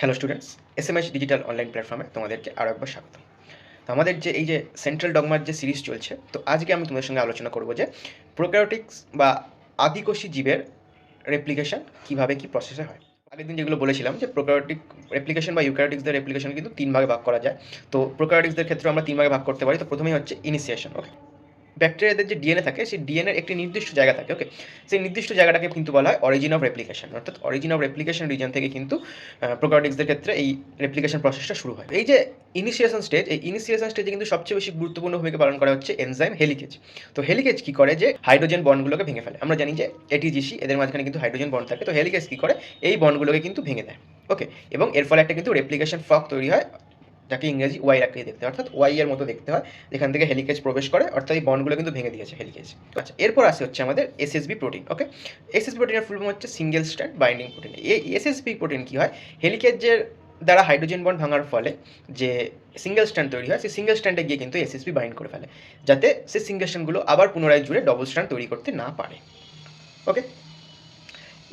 Hello students, SMS digital online প্ল্যাটফর্মে তোমাদেরকে আরও একবার স্বাগত। তো আমাদের যে এই যে সেন্ট্রাল ডগমার যে সিরিজ চলছে, তো আজকে আমি তোমাদের সঙ্গে আলোচনা করব যে প্রোক্যারিওটিক্স বা আদিকোষী জীবের রেপ্লিকেশন কীভাবে কী প্রসেসে হয়। আগের দিন যেগুলো বলেছিলাম যে প্রোক্যারিওটিক রেপ্লিকেশন বা ইউক্যারিওটিক্সদের রেপ্লিকেশন কিন্তু তিন ভাগে ভাগ করা যায়। তো প্রোক্যারিওটিক্সদের ক্ষেত্রে আমরা তিন ভাগে ভাগ করতে পারি। তো প্রথমেই হচ্ছে ইনিশিয়েশন। ওকে, ব্যাকটেরিয়াদের যে ডিএনএ থাকে সেই ডিএনএর একটি নির্দিষ্ট জায়গা থাকে। ওকে, সেই নির্দিষ্ট জায়গাটাকে কিন্তু বলা হয় অরিজিন অফ রেপ্লিকেশন, অর্থাৎ অরিজিন অফ রেপ্লিকেশন রিজন থেকে কিন্তু প্রোক্যারিওটিক্সদের ক্ষেত্রে এই রেপ্লিকেশন প্রসেসটা শুরু হয়। এই যে ইনিশিয়েশন স্টেজ, এই ইনিশিয়েশন স্টেজে কিন্তু সবচেয়ে বেশি গুরুত্বপূর্ণ ভূমিকা পালন করা হচ্ছে এনজাইম হেলিকেজ। তো হেলিকেজ কী করে, যে হাইড্রোজেন বন্ডগুলোকে ভেঙে ফেলে। আমরা জানি যে এটিজিসি এদের মাঝখানে কিন্তু হাইড্রোজেন বন্ড থাকে, তো হেলিকেজ কী করে, এই বন্ডগুলোকে কিন্তু ভেঙে দেয়। ওকে, এবং এর ফলে একটা কিন্তু রেপ্লিকেশন ফ্রক তৈরি হয়, যাকে ইংরেজি ওয়াই আকৃতি দেখতে হয়, অর্থাৎ ওয়াই এর মতো দেখতে হয়, যেখান থেকে হেলিকেজ প্রবেশ করে, অর্থাৎ এই বন্ডগুলো কিন্তু ভেঙে দিয়েছে হেলিকেজ। আচ্ছা, এরপর আসে হচ্ছে আমাদের এসএসবি প্রোটিন। ওকে, এসএসবি প্রোটিনের ফুল ফর্ম হচ্ছে সিঙ্গেল স্ট্র্যান্ড বাইন্ডিং প্রোটিন। এই এসএসবি প্রোটিন কী হয়, হেলিকেজের দ্বারা হাইড্রোজেন বন্ড ভাঙার ফলে যে সিঙ্গেল স্ট্র্যান্ড তৈরি হয়, সেই সিঙ্গেল স্ট্র্যান্ডে গিয়ে কিন্তু এসএসবি বাইন্ড করে ফেলে, যাতে সেই সিঙ্গেল স্ট্র্যান্ডগুলো আবার পুনরায় জুড়ে ডবল স্ট্র্যান্ড তৈরি করতে না পারে। ওকে,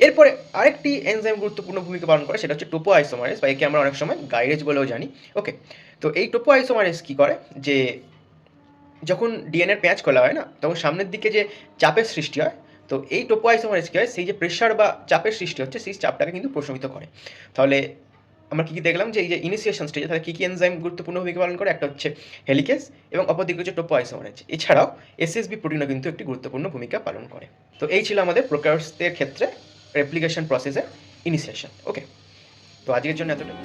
এরপরে আরেকটি এনজাইম গুরুত্বপূর্ণ ভূমিকা পালন করে, সেটা হচ্ছে টোপো আইসোমারেজ, বা একে আমরা অনেক সময় গাইরেজ বলেও জানি। ওকে, তো এই টোপো আইসোমারেজ কী করে, যে যখন ডিএনএর প্যাঁচ খোলা হয় না, তখন সামনের দিকে যে চাপের সৃষ্টি হয়, তো এই টোপো আইসোমারেজ কী হয়, সেই যে প্রেশার বা চাপের সৃষ্টি হচ্ছে, সেই চাপটাকে কিন্তু প্রশমিত করে। তাহলে আমরা কী কী দেখলাম, যে এই যে ইনিশিয়েশন স্টেজে তাহলে কী কী এনজাইম গুরুত্বপূর্ণ ভূমিকা পালন করে, একটা হচ্ছে হেলিকেজ এবং অপরদিকে হচ্ছে টোপো আইসোমারেজ। এছাড়াও এসএসবি প্রোটিনও কিন্তু একটি গুরুত্বপূর্ণ ভূমিকা পালন করে। তো এই ছিল আমাদের প্রোক্যারিওটসদের ক্ষেত্রে রেপ্লিকেশন প্রসেসের ইনিশিয়েশন। ওকে, তো আজকের জন্য এতটাই।